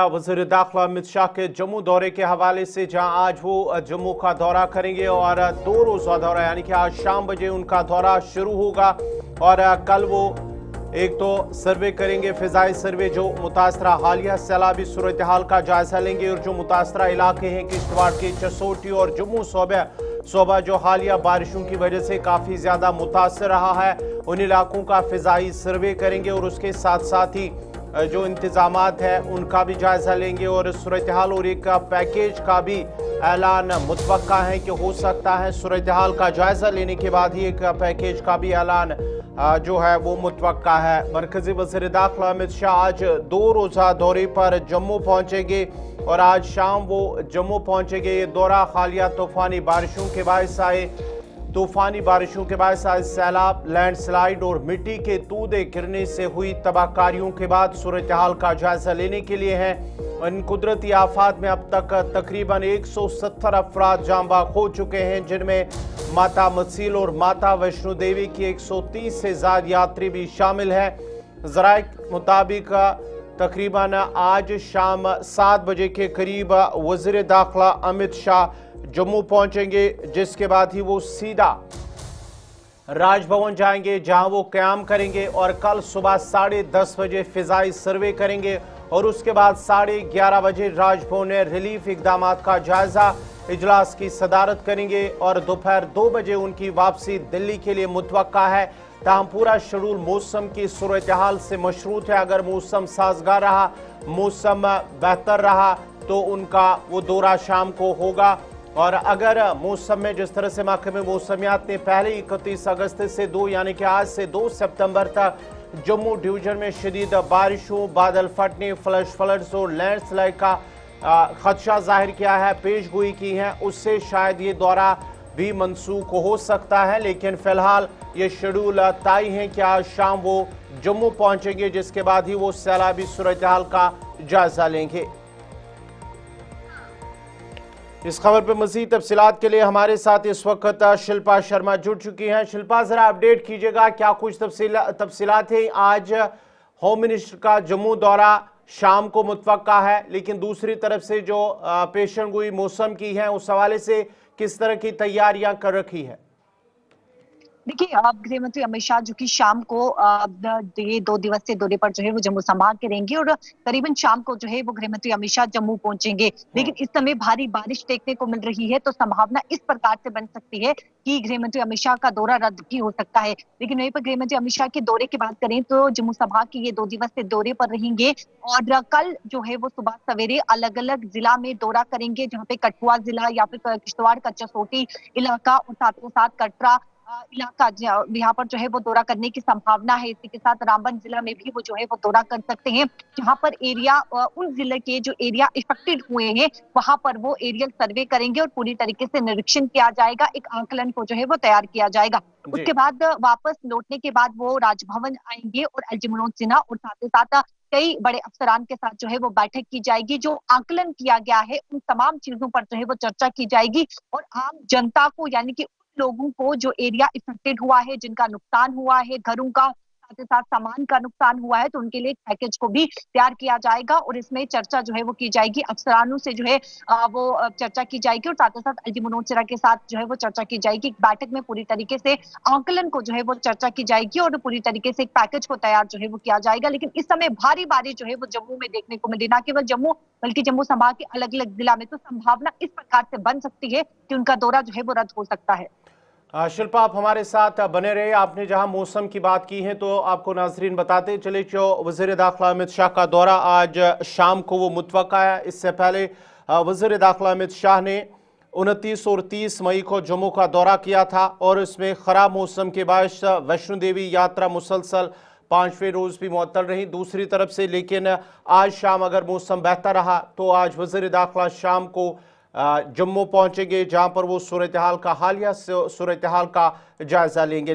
वज़ीर दाखिला अमित शाह के जम्मू दौरे के हवाले से, जहां आज वो जम्मू का दौरा करेंगे और 2 रोज़ा दौरा यानी कि आज शाम बजे उनका दौरा शुरू होगा और कल वो एक तो सर्वे करेंगे, फिजाई सर्वे, जो मुतासरा हालिया सैलाबी सूरत हाल का जायजा लेंगे और जो मुतासरा इलाके हैं किश्तवाड़ के चसोटी और जम्मू सूबा जो हालिया बारिशों की वजह से काफ़ी ज़्यादा मुतासर रहा है, उन इलाकों का फिजाई सर्वे करेंगे और उसके साथ साथ ही जो इंतजामात है उनका भी जायजा लेंगे और सूरत हाल और एक पैकेज का भी ऐलान मुतवक्का है कि हो सकता है सूरत हाल का जायजा लेने के बाद ही एक पैकेज का भी ऐलान जो है वो मुतवक्का है। मरकजी वज़ीर दाखिला अमित शाह आज 2 रोज़ा दौरे पर जम्मू पहुंचेंगे और आज शाम वो जम्मू पहुंचेंगे। ये दौरा हालिया तूफानी बारिशों के बायस आज सैलाब, लैंडस्लाइड और मिट्टी के तूदे गिरने से हुई तबाहकारियों के बाद सूरत हाल का जायजा लेने के लिए है। इन कुदरती आफात में अब तक तकरीबन 170 अफराद जाँ बाग हो चुके हैं, जिनमें माता मसील और माता वैष्णो देवी की 130 से ज्यादा यात्री भी शामिल है। ज़राए मुताबिक तकरीबन आज शाम 7 बजे के करीब वज़ीर दाखिला अमित शाह जम्मू पहुंचेंगे, जिसके बाद ही वो सीधा राजभवन जाएंगे जहां वो क़याम करेंगे और कल सुबह 10:30 बजे फिजाई सर्वे करेंगे और उसके बाद 11:30 बजे राजभवन में रिलीफ इकदामात का जायजा इजलास की सदारत करेंगे और दोपहर 2 बजे उनकी वापसी दिल्ली के लिए मुतवक्का है। ताहम पूरा शेड्यूल मौसम की सूरत हाल से मशरूत है। अगर मौसम साजगार रहा, मौसम बेहतर रहा तो उनका वो दौरा शाम को होगा और अगर मौसम में जिस तरह से महकमे मौसमियात ने पहले 31 अगस्त से 2 यानी कि आज से 2 सितंबर तक जम्मू डिवीजन में शदीद बारिशों, बादल फटने, फ्लड्स और लैंडस्लाइड का खदशा जाहिर किया है, पेशगोई की है, उससे शायद ये दौरा भी मनसूख हो सकता है। लेकिन फिलहाल ये शेड्यूल तय है कि आज शाम वो जम्मू पहुंचेंगे, जिसके बाद ही वो सैलाबी सूरत हाल का जायजा लेंगे। इस खबर पर मज़ीद तफसीलात के लिए हमारे साथ इस वक्त शिल्पा शर्मा जुड़ चुकी हैं। शिल्पा, जरा अपडेट कीजिएगा, क्या कुछ तफसीलात है? आज होम मिनिस्टर का जम्मू दौरा शाम को मुतवक्का है, लेकिन दूसरी तरफ से जो पेशेंगोई मौसम की है उस हवाले से किस तरह की तैयारियां कर रखी है? देखिए, अब गृह मंत्री अमित शाह जो कि शाम को ये 2 दिवसीय दौरे पर जो है वो जम्मू संभाग के रहेंगे और करीबन शाम को जो है वो गृह मंत्री अमित शाह जम्मू पहुंचेंगे। लेकिन इस समय भारी बारिश देखने को मिल रही है, तो संभावना इस प्रकार से बन सकती है कि गृह मंत्री अमित शाह का दौरा रद्द भी हो सकता है। लेकिन वहीं पर गृह मंत्री अमित शाह के दौरे की बात करें तो जम्मू संभाग के ये 2 दिवसीय दौरे पर रहेंगे और कल जो है वो सुबह सवेरे अलग अलग जिला में दौरा करेंगे, जहाँ पे कठुआ जिला या फिर किश्तवाड़ का चसोटी इलाका और साथ ही साथ कटरा इलाका यहाँ पर जो है वो दौरा करने की संभावना है। इसी के साथ रामबन जिला में भी वो जो है वो दौरा कर सकते हैं, जहाँ पर एरिया उन जिले के जो एरिया इफेक्टेड हुए हैं वहां पर वो एरियल सर्वे करेंगे और पूरी तरीके से निरीक्षण किया जाएगा, एक आंकलन को जो है वो तैयार किया जाएगा। उसके बाद वापस लौटने के बाद वो राजभवन आएंगे और एलजी मनोज सिन्हा और साथ ही साथ कई बड़े अफसरान के साथ जो है वो बैठक की जाएगी। जो आंकलन किया गया है उन तमाम चीजों पर जो है वो चर्चा की जाएगी और आम जनता को यानी कि लोगों को जो एरिया इफेक्टेड हुआ है, जिनका नुकसान हुआ है, घरों का साथ ही साथ सामान का नुकसान हुआ है, तो उनके लिए एक पैकेज को भी तैयार किया जाएगा और इसमें चर्चा जो है वो की जाएगी, अफसरानों से जो है वो चर्चा की जाएगी और साथ ही साथ एलजी मनोज सिन्हा के साथ जो है वो चर्चा की जाएगी। बैठक में पूरी तरीके से आंकलन को जो है वो चर्चा की जाएगी और पूरी तरीके से एक पैकेज को तैयार जो है वो किया जाएगा। लेकिन इस समय भारी बारिश जो है वो जम्मू में देखने को मिली, न केवल जम्मू बल्कि जम्मू संभाग के अलग अलग जिला में, तो संभावना इस प्रकार से बन सकती है कि उनका दौरा जो है वो रद्द हो सकता है। शिल्पा, आप हमारे साथ बने रहे। आपने जहां मौसम की बात की है तो आपको नाजरीन बताते चले जो वज़ीर दाखिला अमित शाह का दौरा आज शाम को वो मुतवक्का है। इससे पहले वज़ीर दाखिला अमित शाह ने 29 और 30 मई को जम्मू का दौरा किया था और इसमें ख़राब मौसम के बायस वैष्णो देवी यात्रा मुसलसल 5वें रोज़ भी मुअत्तल रही दूसरी तरफ से। लेकिन आज शाम अगर मौसम बेहतर रहा तो आज वज़ीर दाखिला शाम को जम्मू पहुंचेंगे, जहां पर वो सूरत हाल का जायजा लेंगे।